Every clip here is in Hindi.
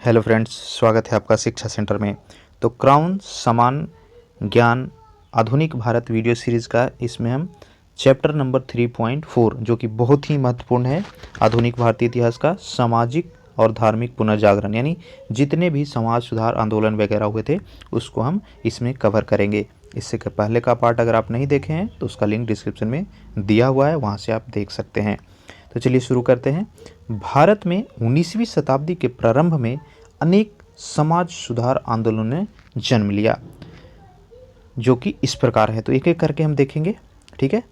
हेलो फ्रेंड्स, स्वागत है आपका शिक्षा सेंटर में। तो क्राउन समान ज्ञान आधुनिक भारत वीडियो सीरीज़ का इसमें हम चैप्टर नंबर 3.4 जो कि बहुत ही महत्वपूर्ण है, आधुनिक भारतीय इतिहास का सामाजिक और धार्मिक पुनर्जागरण, यानी जितने भी समाज सुधार आंदोलन वगैरह हुए थे उसको हम इसमें कवर करेंगे। इससे पहले का पार्ट अगर आप नहीं देखे हैं तो उसका लिंक डिस्क्रिप्शन में दिया हुआ है, वहाँ से आप देख सकते हैं। तो चलिए शुरू करते हैं। भारत में 19वीं शताब्दी के प्रारंभ में अनेक समाज सुधार आंदोलनों ने जन्म लिया, जो कि इस प्रकार है। तो एक एक करके हम देखेंगे, ठीक है।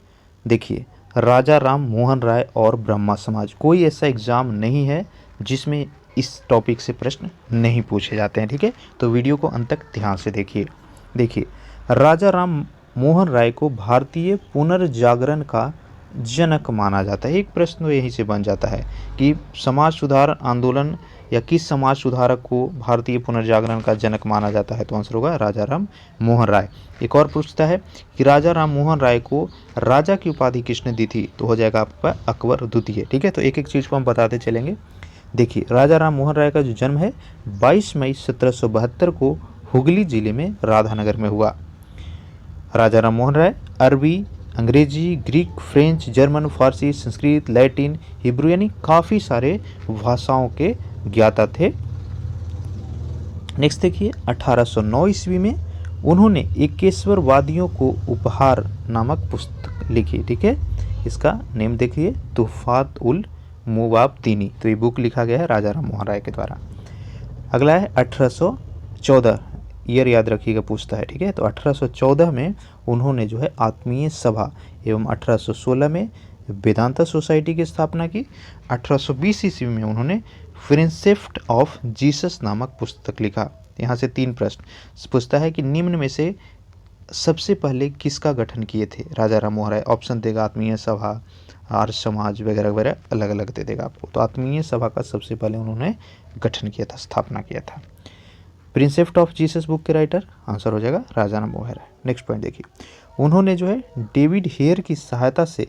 देखिए, राजा राम मोहन राय और ब्रह्मा समाज। कोई ऐसा एग्जाम नहीं है जिसमें इस टॉपिक से प्रश्न नहीं पूछे जाते हैं, ठीक है। तो वीडियो को अंत तक ध्यान से देखिए, राजा राम मोहन राय को भारतीय पुनर्जागरण का जनक माना जाता है। एक प्रश्न यहीं से बन जाता है कि समाज सुधार आंदोलन या किस समाज सुधारक को भारतीय पुनर्जागरण का जनक माना जाता है। तो आंसर होगा राजा राम मोहन राय। एक और पूछता है कि राजा राम मोहन राय को राजा की उपाधि किसने दी थी। तो हो जाएगा आपका अकबर द्वितीय, ठीक है। तो एक एक चीज़ को हम बताते चलेंगे। देखिए, राजा राम मोहन राय का जो जन्म है 22 मई 1772 को हुगली जिले में राधानगर में हुआ। राजा राम मोहन राय अरबी, अंग्रेजी, ग्रीक, फ्रेंच, जर्मन, फारसी, संस्कृत, लैटिन, हिब्रू यानी काफ़ी सारे भाषाओं के ज्ञाता थे। नेक्स्ट देखिए, 1809 ईस्वी में उन्होंने एकेश्वरवादियों को उपहार नामक पुस्तक लिखी, ठीक है। इसका नेम देखिए, तुहफात उल मुवाबतीनी। तो ये बुक लिखा गया है राजा राम मोहन राय के द्वारा। अगला है 1814, ईयर याद रखिएगा, पूछता है, ठीक है। तो 1814 में उन्होंने जो है आत्मीय सभा एवं 1816 में वेदांता सोसाइटी की स्थापना की। 1820 ईस्वी में उन्होंने प्रिंसेप्ट ऑफ जीसस नामक पुस्तक लिखा। यहाँ से 3 प्रश्न पूछता है कि निम्न में से सबसे पहले किसका गठन किए थे राजा राम मोहन राय। ऑप्शन देगा आत्मीय सभा, आर्य समाज वगैरह वगैरह, अलग अलग दे देगा आपको। तो आत्मीय सभा का सबसे पहले उन्होंने गठन किया था, स्थापना किया था। प्रिंसेप्ट ऑफ जीसस बुक के राइटर आंसर हो जाएगा राजा राम मोहन राय। नेक्स्ट पॉइंट देखिए, उन्होंने जो है डेविड हेयर की सहायता से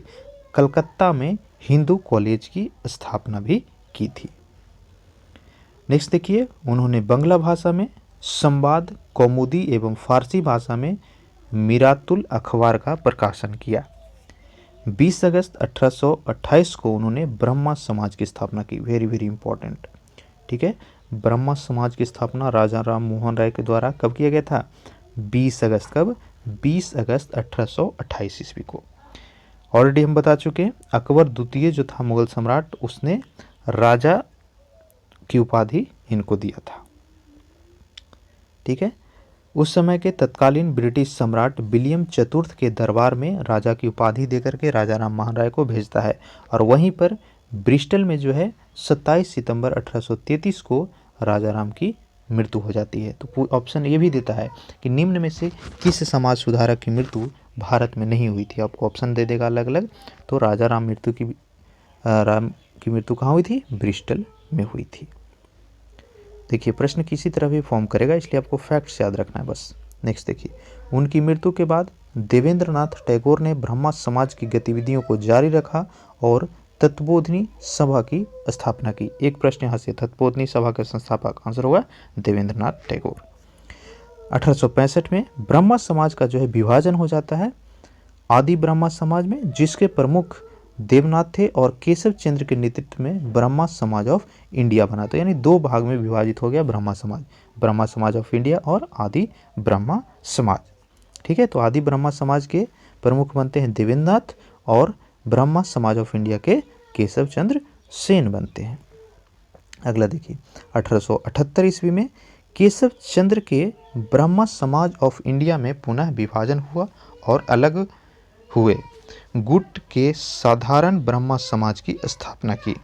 कलकत्ता में हिंदू कॉलेज की स्थापना भी की थी। नेक्स्ट देखिए, उन्होंने बंगला भाषा में संवाद कौमुदी एवं फारसी भाषा में मिरातुल अखबार का प्रकाशन किया। 20 अगस्त 1828 को उन्होंने ब्रह्मा समाज की स्थापना की। वेरी वेरी इंपॉर्टेंट, ठीक है। ब्रह्मा समाज की स्थापना राजा राम मोहन राय के द्वारा कब किया गया था? 20 अगस्त। कब? 20 अगस्त 1828 ईस्वी को। ऑलरेडी हम बता चुके हैं, अकबर द्वितीय जो था मुगल सम्राट, उसने राजा की उपाधि इनको दिया था, ठीक है। उस समय के तत्कालीन ब्रिटिश सम्राट विलियम चतुर्थ के दरबार में राजा की उपाधि देकर के राजा राम मोहन राय को भेजता है। और वहीं पर ब्रिस्टल में जो है 27 सितंबर 1833 को राजा राम की मृत्यु हो जाती है। तो ऑप्शन ये भी देता है कि निम्न में से किस समाज सुधारक की मृत्यु भारत में नहीं हुई थी। आपको ऑप्शन दे देगा अलग अलग। तो राजा राम की मृत्यु कहाँ हुई थी? ब्रिस्टल में हुई थी। देखिए, प्रश्न किसी तरह भी फॉर्म करेगा, इसलिए आपको फैक्ट्स याद रखना है बस। नेक्स्ट देखिए, उनकी मृत्यु के बाद देवेंद्रनाथ टैगोर ने ब्रह्मा समाज की गतिविधियों को जारी रखा और तत्वबोधिनी सभा की स्थापना की। एक प्रश्न यहाँ से, तत्वबोधिनी सभा के संस्थापक आंसर होगा देवेंद्रनाथ टैगोर। 1865 में ब्रह्मा समाज का जो है विभाजन हो जाता है आदि ब्रह्मा समाज में, जिसके प्रमुख देवनाथ थे और केशव चंद्र के नेतृत्व में ब्रह्मा समाज ऑफ इंडिया बना। तो यानी 2 भाग में विभाजित हो गया ब्रह्मा समाज ऑफ इंडिया और आदि ब्रह्मा समाज, ठीक है। तो आदि ब्रह्मा समाज के प्रमुख बनते हैं देवेंद्रनाथ और ब्रह्मा समाज ऑफ इंडिया के केशव चंद्र सेन बनते हैं। अगला देखिए, 1878 ईस्वी में केशव चंद्र के ब्रह्मा समाज ऑफ इंडिया में पुनः विभाजन हुआ और अलग हुए गुट के साधारण ब्रह्मा समाज की स्थापना की।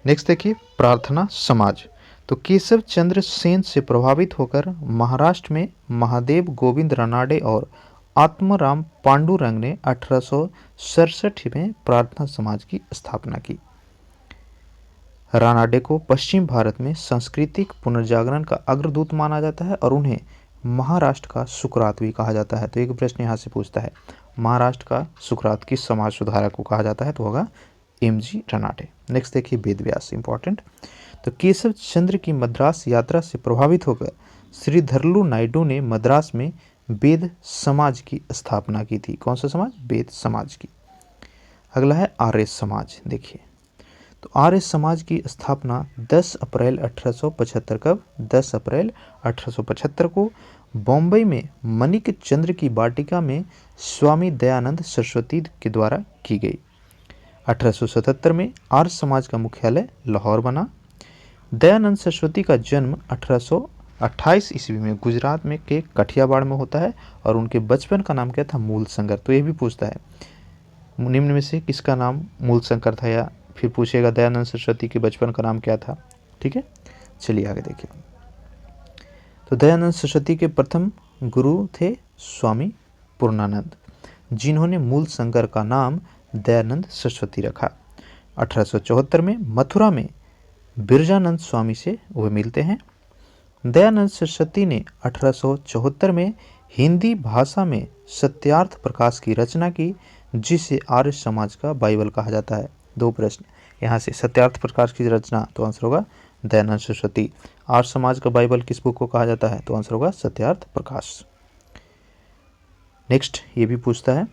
नेक्स्ट देखिए, प्रार्थना समाज। तो केशव चंद्र सेन से प्रभावित होकर महाराष्ट्र में महादेव गोविंद रानाडे और आत्माराम पांडुरंग ने 1867 में प्रार्थना समाज की स्थापना की। रानाडे को पश्चिम भारत में सांस्कृतिक पुनर्जागरण का अग्रदूत माना जाता है और उन्हें महाराष्ट्र का सुकरात भी कहा जाता है। तो एक प्रश्न यहाँ से पूछता है, महाराष्ट्र का सुकरात किस समाज सुधारक को कहा जाता है? तो होगा एमजी रनाडे। नेक्स्ट देखिए वेद व्यास, इंपॉर्टेंट। तो केशव चंद्र की मद्रास यात्रा से प्रभावित होकर श्रीधरलू नायडू ने मद्रास में वेद समाज की स्थापना की थी। कौन सा समाज? वेद समाज की। अगला है आर्य समाज। देखिए, तो आर्य समाज की स्थापना 10 अप्रैल 1875 कब? 10 अप्रैल 1875 को बॉम्बे में मणिक चंद्र की वाटिका में स्वामी दयानंद सरस्वती के द्वारा की गई। 1877 में आर्य समाज का मुख्यालय लाहौर बना। दयानंद सरस्वती का जन्म 1828 ईस्वी में गुजरात में के कठियावाड़ में होता है और उनके बचपन का नाम क्या था? मूल शंकर। तो ये भी पूछता है निम्न में से किसका नाम मूल शंकर था, या फिर पूछेगा दयानंद सरस्वती के बचपन का नाम क्या था। ठीक है, चलिए आगे देखिए। तो दयानंद सरस्वती के प्रथम गुरु थे स्वामी पूर्णानंद, जिन्होंने मूल शंकर का नाम दयानंद सरस्वती रखा। 1874 में मथुरा में बिरजानंद स्वामी से वह मिलते हैं। दयानंद सरस्वती ने 1874 में हिंदी भाषा में सत्यार्थ प्रकाश की रचना की, जिसे आर्य समाज का बाइबल कहा जाता है। दो प्रश्न यहाँ से, सत्यार्थ प्रकाश की रचना, तो आंसर होगा दयानंद सरस्वती। आर्य समाज का बाइबल किस बुक को कहा जाता है? तो आंसर होगा सत्यार्थ प्रकाश। नेक्स्ट ये भी पूछता है,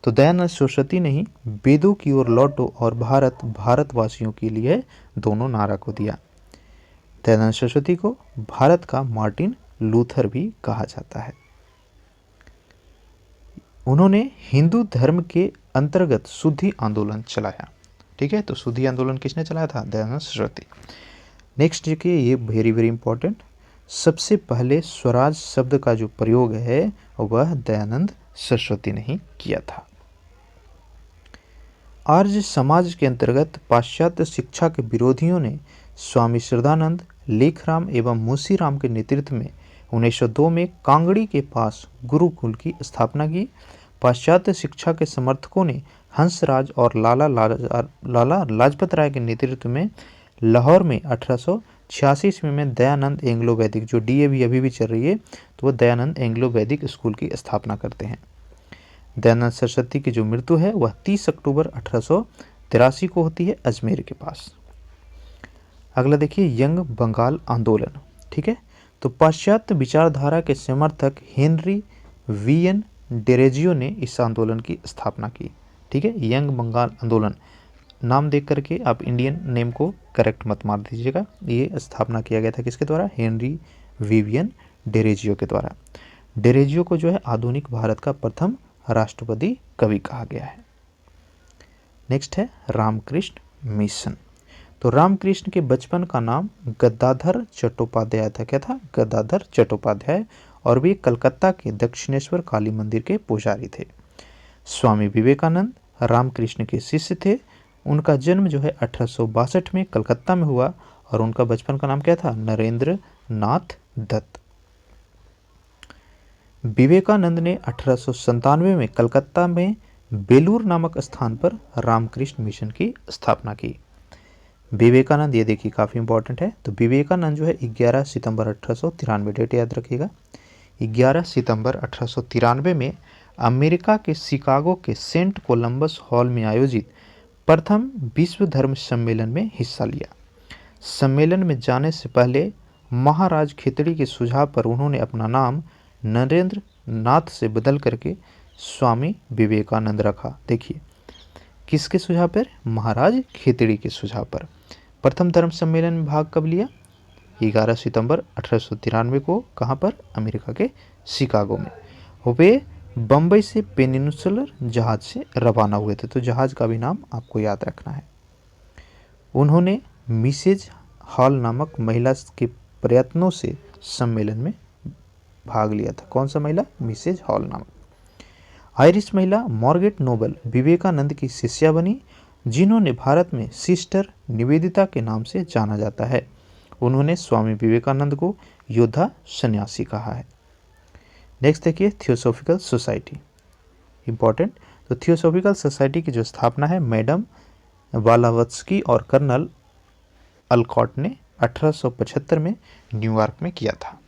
तो दयानंद सरस्वती ने ही वेदों की ओर लौटो और भारत भारतवासियों के लिए दोनों नारा को दिया। दयानंद सरस्वती को भारत का मार्टिन लूथर भी कहा जाता है। उन्होंने हिंदू धर्म के अंतर्गत शुद्धि आंदोलन चलाया। ठीक है, तो शुद्धि आंदोलन किसने चलाया था? दयानंद सरस्वती। नेक्स्ट देखिए, ये वेरी वेरी इंपॉर्टेंट, सबसे पहले स्वराज शब्द का जो प्रयोग है वह दयानंद सरस्वती ने ही किया था। आर्य समाज के अंतर्गत पाश्चात्य शिक्षा के विरोधियों ने स्वामी श्रद्धानंद, लेखराम एवं मुंशीराम के नेतृत्व में 1902 में कांगड़ी के पास गुरुकुल की स्थापना की। पाश्चात्य शिक्षा के समर्थकों ने हंसराज और लाला लाजपत राय के नेतृत्व में लाहौर में 1886 ईस्वी में दयानंद एंग्लो वैदिक, जो डीएवी अभी भी चल रही है, तो वह दयानंद एंग्लो वैदिक स्कूल की स्थापना करते हैं। दयानंद सरस्वती की जो मृत्यु है वह 30 अक्टूबर 1883 को होती है अजमेर के पास। अगला देखिए, यंग बंगाल आंदोलन। ठीक है, तो पाश्चात्य विचारधारा के समर्थक हेनरी वीएन डेरेजियो ने इस आंदोलन की स्थापना की। ठीक है, यंग बंगाल आंदोलन, नाम देख करके आप इंडियन नेम को करेक्ट मत मार दीजिएगा। ये स्थापना किया गया था किसके द्वारा? हेनरी विवियन डेरेजियो के द्वारा। डेरेजियो को जो है आधुनिक भारत का प्रथम राष्ट्रपति कवि कहा गया है। नेक्स्ट है रामकृष्ण मिशन। तो रामकृष्ण के बचपन का नाम गदाधर चट्टोपाध्याय था। क्या था? गदाधर चट्टोपाध्याय, और वे कलकत्ता के दक्षिणेश्वर काली मंदिर के पुजारी थे। स्वामी विवेकानंद रामकृष्ण के शिष्य थे। उनका जन्म जो है 1862 में कलकत्ता में हुआ और उनका बचपन का नाम क्या था? नरेंद्र नाथ दत्त। विवेकानंद ने 1897 में कलकत्ता में बेलूर नामक स्थान पर रामकृष्ण मिशन की स्थापना की। विवेकानंद, ये देखिए काफ़ी इंपॉर्टेंट है, तो विवेकानंद जो है 11 सितंबर 1893, डेट याद रखिएगा, 11 सितंबर 1893 में अमेरिका के शिकागो के सेंट कोलंबस हॉल में आयोजित प्रथम विश्व धर्म सम्मेलन में हिस्सा लिया। सम्मेलन में जाने से पहले महाराज खेतड़ी के सुझाव पर उन्होंने अपना नाम नरेंद्र नाथ से बदल करके स्वामी विवेकानंद रखा। देखिए किसके सुझाव पर? महाराज खेतड़ी के सुझाव पर। प्रथम धर्म सम्मेलन में भाग कब लिया? 11 सितंबर 1893 को। कहाँ पर? अमेरिका के शिकागो में। वे बम्बई से पेनिनसुलर जहाज से रवाना हुए थे, तो जहाज का भी नाम आपको याद रखना है। उन्होंने मिसेज हॉल नामक महिला के प्रयत्नों से सम्मेलन में भाग लिया था। कौन सा महिला? मिसेज हॉल नामक। आयरिश महिला मार्गरेट नोबल विवेकानंद की शिष्या बनी, जिन्होंने भारत में सिस्टर निवेदिता के नाम से जाना जाता है। उन्होंने स्वामी विवेकानंद को योद्धा सन्यासी कहा है। नेक्स्ट देखिए थियोसॉफिकल सोसाइटी, इंपॉर्टेंट। तो थियोसॉफिकल सोसाइटी की जो स्थापना है मैडम वालावत्स्की और कर्नल अलकॉट ने 1875 में न्यूयॉर्क में किया था।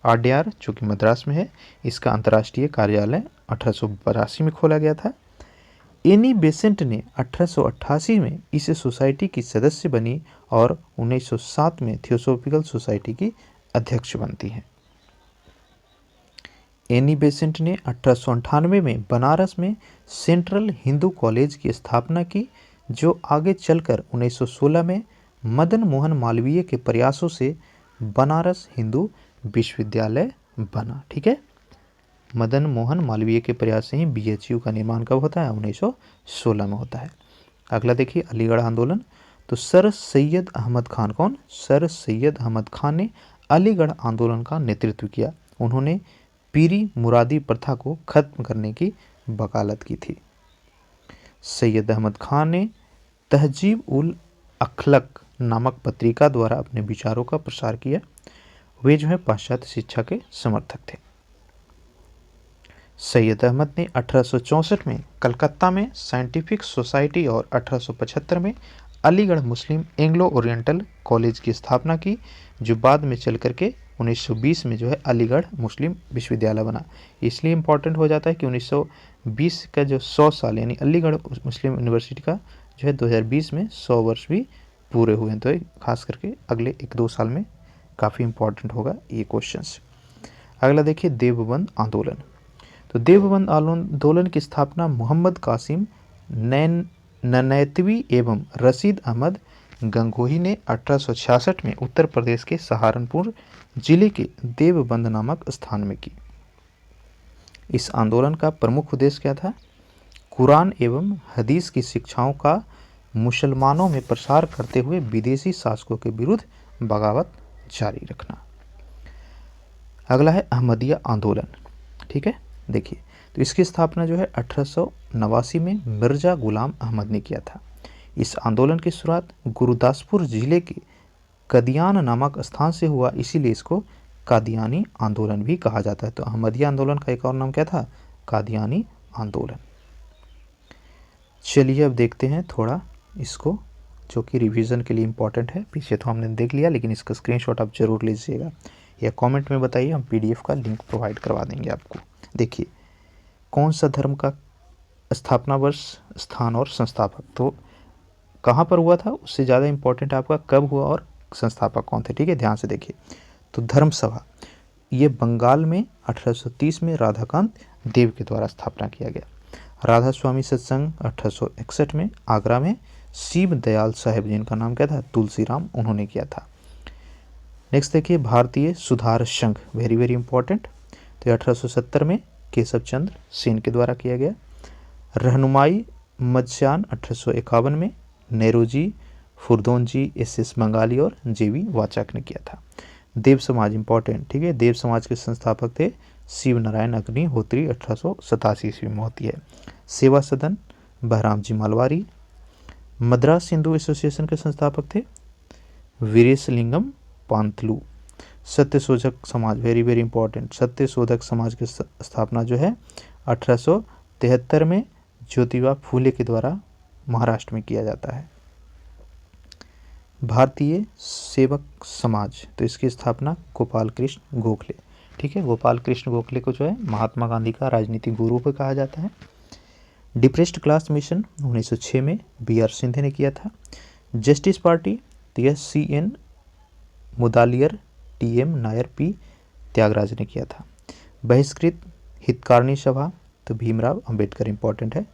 आरडीआर जो कि मद्रास में है, इसका अंतर्राष्ट्रीय कार्यालय 1882 में खोला गया था। एनी बेसेंट ने 1888 में इस सोसाइटी की सदस्य बनी और 1907 में थियोसॉफिकल सोसाइटी की अध्यक्ष बनती हैं। एनी बेसेंट ने 1898 में बनारस में सेंट्रल हिंदू कॉलेज की स्थापना की, जो आगे चलकर 1916 में मदन मोहन मालवीय के प्रयासों से बनारस हिंदू विश्वविद्यालय बना। ठीक है, मदन मोहन मालवीय के प्रयास से ही बीएचयू का निर्माण कब होता है? 1916 में होता है। अगला देखिए, अलीगढ़ आंदोलन। तो सर सैयद अहमद खान, कौन? सर सैयद अहमद खान ने अलीगढ़ आंदोलन का नेतृत्व किया। उन्होंने पीरी मुरादी प्रथा को खत्म करने की वकालत की थी। सैयद अहमद खान ने तहजीब उल अखलक नामक पत्रिका द्वारा अपने विचारों का प्रसार किया। वे जो है पाश्चात्य शिक्षा के समर्थक थे। सैयद अहमद ने 1864 में कलकत्ता में साइंटिफिक सोसाइटी और 1875 में अलीगढ़ मुस्लिम एंग्लो ओरिएंटल कॉलेज की स्थापना की, जो बाद में चल करके 1920 में जो है अलीगढ़ मुस्लिम विश्वविद्यालय बना। इसलिए इम्पोर्टेंट हो जाता है कि 1920 का जो 100 साल यानी अलीगढ़ मुस्लिम यूनिवर्सिटी का जो है 2020 में 100 वर्ष भी पूरे हुए हैं। तो खास करके अगले 1-2 साल में काफ़ी इम्पोर्टेंट होगा ये क्वेश्चंस। अगला देखिए, देवबंद आंदोलन। तो देवबंद आंदोलन की स्थापना मोहम्मद कासिम ननैतवी एवं रशीद अहमद गंगोही ने 1866 में उत्तर प्रदेश के सहारनपुर जिले के देवबंद नामक स्थान में की। इस आंदोलन का प्रमुख उद्देश्य क्या था? कुरान एवं हदीस की शिक्षाओं का मुसलमानों में प्रसार करते हुए विदेशी शासकों के विरुद्ध बगावत जारी रखना। अगला है अहमदिया आंदोलन। ठीक है, देखिए, तो इसकी स्थापना जो है 1889 में मिर्जा गुलाम अहमद ने किया था। इस आंदोलन की शुरुआत गुरुदासपुर जिले के कदियान नामक स्थान से हुआ, इसीलिए इसको कादियानी आंदोलन भी कहा जाता है। तो अहमदिया आंदोलन का एक और नाम क्या था? कादियानी आंदोलन। चलिए अब देखते हैं थोड़ा इसको, जो कि रिवीजन के लिए इम्पोर्टेंट है। पीछे तो हमने देख लिया, लेकिन इसका स्क्रीनशॉट आप जरूर लीजिएगा या कमेंट में बताइए, हम पीडीएफ का लिंक प्रोवाइड करवा देंगे आपको। देखिए, कौन सा धर्म का स्थापना वर्ष, स्थान और संस्थापक, तो कहाँ पर हुआ था उससे ज़्यादा इम्पोर्टेंट आपका कब हुआ और संस्थापक कौन थे। ठीक है, ध्यान से देखिए। तो धर्म सभा, ये बंगाल में 1830 में राधाकांत देव के द्वारा स्थापना किया गया। राधा स्वामी सत्संग 1861 में आगरा में शिव दयाल साहेब, जिनका नाम क्या था? तुलसीराम, उन्होंने किया था। नेक्स्ट देखिए, भारतीय सुधार संघ, वेरी वेरी इंपॉर्टेंट। तो 1870 में केशव चंद्र सेन के द्वारा किया गया। रहनुमाई मध्यान 1851 में नेरोजी, फुरदोनजी, एस बंगाली और जेवी वाचक ने किया था। देव समाज इंपॉर्टेंट। ठीक है, देव समाज के संस्थापक थे शिव नारायण अग्निहोत्री, 1887 ईस्वी में होती है। सेवा सदन बहराम जी मालवारी। मद्रास हिंदू एसोसिएशन के संस्थापक थे वीरेशलिंगम पांतलू। सत्य शोधक समाज, वेरी वेरी इंपॉर्टेंट। सत्य शोधक समाज की स्थापना जो है 1873 में ज्योतिबा फूले के द्वारा महाराष्ट्र में किया जाता है। भारतीय सेवक समाज, तो इसकी स्थापना गोपाल कृष्ण गोखले। ठीक है, गोपाल कृष्ण गोखले को जो है महात्मा गांधी का राजनीतिक गुरु भी कहा जाता है। डिप्रेस्ड क्लास मिशन 1906 में बी.आर. सिंधे ने किया था। जस्टिस पार्टी, तो यह C N. Mudaliar, T M. Nair, P. Thyagaraja ने किया था। बहिष्कृत हितकारिणी सभा, तो भीमराव अंबेडकर इंपॉर्टेंट है।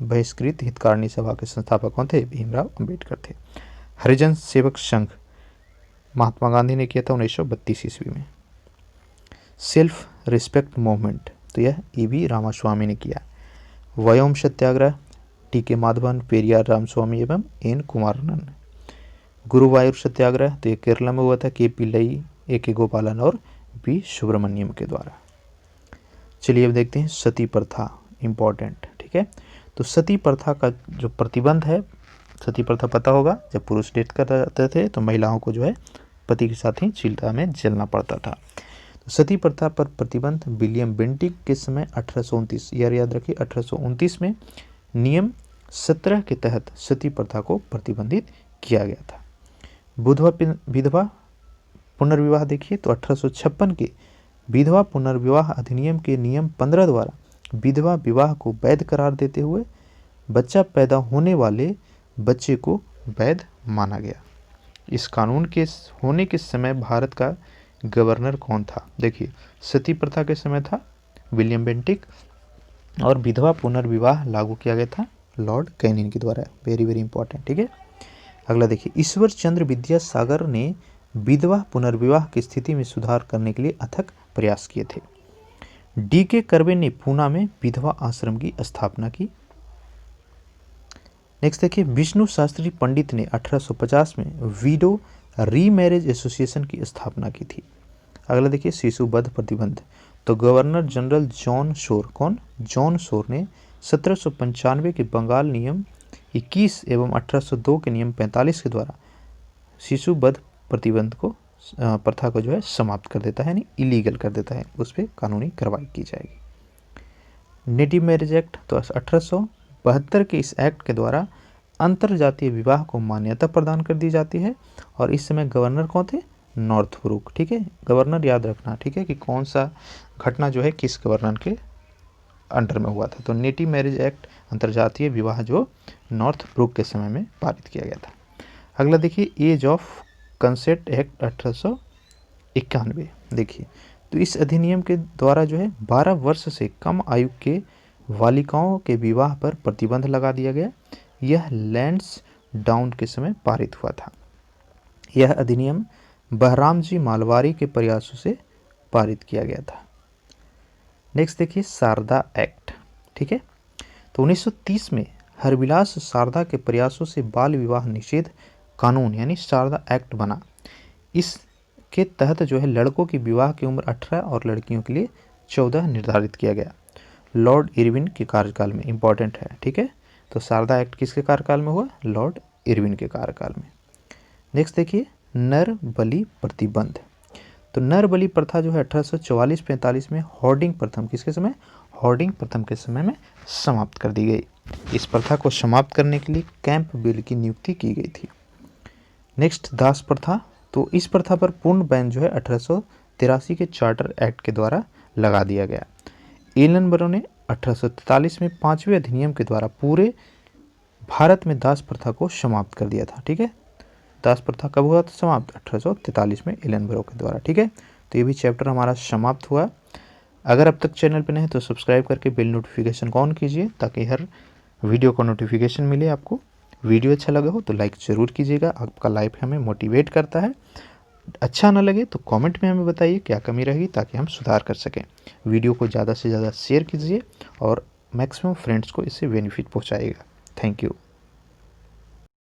बहिष्कृत हितकारिणी सभा के संस्थापक कौन थे? भीमराव अंबेडकर थे। हरिजन सेवक संघ महात्मा गांधी ने किया था 1932 ईस्वी में। सेल्फ रिस्पेक्ट मूवमेंट, तो यह ई.वी. रामास्वामी ने किया। व्योम सत्याग्रह टी.के. माधवन, पेरियार रामस्वामी एवं एन. कुमारनन। गुरुवायूर सत्याग्रह, तो ये केरला में हुआ था के पिल्लई, ए.के. गोपालन और बी. सुब्रमण्यम के द्वारा। चलिए अब देखते हैं सती प्रथा, इम्पॉर्टेंट। ठीक है, तो सती प्रथा का जो प्रतिबंध है, सती प्रथा पता होगा, जब पुरुष डेट करते थे तो महिलाओं को जो है पति के साथ ही चिता में जलना पड़ता था। तो सती प्रथा पर प्रतिबंध विलियम बेंटिक के समय 1829, याद रखिए 1829 में नियम 17 के तहत सती प्रथा को प्रतिबंधित किया गया था। विधवा पुनर्विवाह देखिए, तो 1856 के विधवा पुनर्विवाह अधिनियम के नियम 15 द्वारा विधवा विवाह को वैध करार देते हुए बच्चा पैदा होने वाले बच्चे को वैध माना गया। इस कानून के होने के समय भारत का गवर्नर कौन था? देखिए, सती प्रथा के समय था विलियम बेंटिक, और विधवा पुनर्विवाह लागू किया गया था लॉर्ड कैनिंग के द्वारा। Very very important. ठीक है, अगला देखिए, ईश्वर चंद्र विद्यासागर ने विधवा पुनर्विवाह की स्थिति में सुधार करने के लिए अथक प्रयास किए थे। डी.के. कर्वे ने पूना में विधवा आश्रम की स्थापना की। नेक्स्ट देखिए, विष्णु शास्त्री पंडित ने 1850 में विडो रीमैरिज एसोसिएशन की स्थापना की थी। अगला देखिए, शिशु वध प्रतिबंध। तो गवर्नर जनरल जॉन शोर, कौन? जॉन शोर ने 1795 के बंगाल नियम 21 एवं 1802 के नियम 45 के द्वारा शिशु वध प्रतिबंध को प्रथा को जो है समाप्त कर देता है, यानी इलीगल कर देता है, उस पर कानूनी कार्रवाई की जाएगी। नेटिव मैरिज एक्ट, तो 1872 के इस एक्ट के द्वारा अंतरजातीय विवाह को मान्यता प्रदान कर दी जाती है, और इस समय गवर्नर कौन थे? नॉर्थब्रुक। ठीक है, गवर्नर याद रखना, ठीक है, कि कौन सा घटना जो है किस गवर्नर के अंडर में हुआ था। तो नेटिव मैरिज एक्ट, अंतरजातीय विवाह, जो नॉर्थब्रुक के समय में पारित किया गया था। अगला देखिए, एज ऑफ कंसेंट एक्ट 1891। देखिए, तो इस अधिनियम के द्वारा जो है 12 वर्ष से कम आयु के बालिकाओं के विवाह पर प्रतिबंध लगा दिया गया। यह लैंड्स डाउन के समय पारित हुआ था। यह अधिनियम बहरामजी मालवारी के प्रयासों से पारित किया गया था। नेक्स्ट देखिए, शारदा एक्ट। ठीक है, तो 1930 में हरविलास शारदा के प्रयासों से बाल विवाह निषेध कानून यानी शारदा एक्ट बना। इसके तहत जो है लड़कों की विवाह की उम्र 18 और लड़कियों के लिए 14 निर्धारित किया गया। लॉर्ड इरविन के कार्यकाल में, इंपॉर्टेंट है। ठीक है, तो शारदा एक्ट किसके कार्यकाल में हुआ? लॉर्ड इरविन के कार्यकाल में। नेक्स्ट देखिए, नर बलि प्रतिबंध। तो नर बलि प्रथा जो है 1844-45 में हॉर्डिंग प्रथम किसके समय? हॉर्डिंग प्रथम के समय में समाप्त कर दी गई। इस प्रथा को समाप्त करने के लिए कैंप बिल की नियुक्ति की गई थी। नेक्स्ट, दास प्रथा। तो इस प्रथा पर पूर्ण बैन जो है 1883 के चार्टर एक्ट के द्वारा लगा दिया गया। एलन बरो ने 1843 में 5वें अधिनियम के द्वारा पूरे भारत में दास प्रथा को समाप्त कर दिया था। ठीक है, दास प्रथा कब हुआ था समाप्त? 1843 में एलन बरो के द्वारा। ठीक है, तो ये भी चैप्टर हमारा समाप्त हुआ। अगर अब तक चैनल पर नहीं तो सब्सक्राइब करके बेल नोटिफिकेशन को ऑन कीजिए, ताकि हर वीडियो का नोटिफिकेशन मिले आपको। वीडियो अच्छा लगा हो तो लाइक ज़रूर कीजिएगा, आपका लाइक हमें मोटिवेट करता है। अच्छा ना लगे तो कमेंट में हमें बताइए क्या कमी रहेगी, ताकि हम सुधार कर सकें। वीडियो को ज़्यादा से ज़्यादा शेयर कीजिए और मैक्सिमम फ्रेंड्स को इससे बेनिफिट पहुँचाइएगा। Thank you.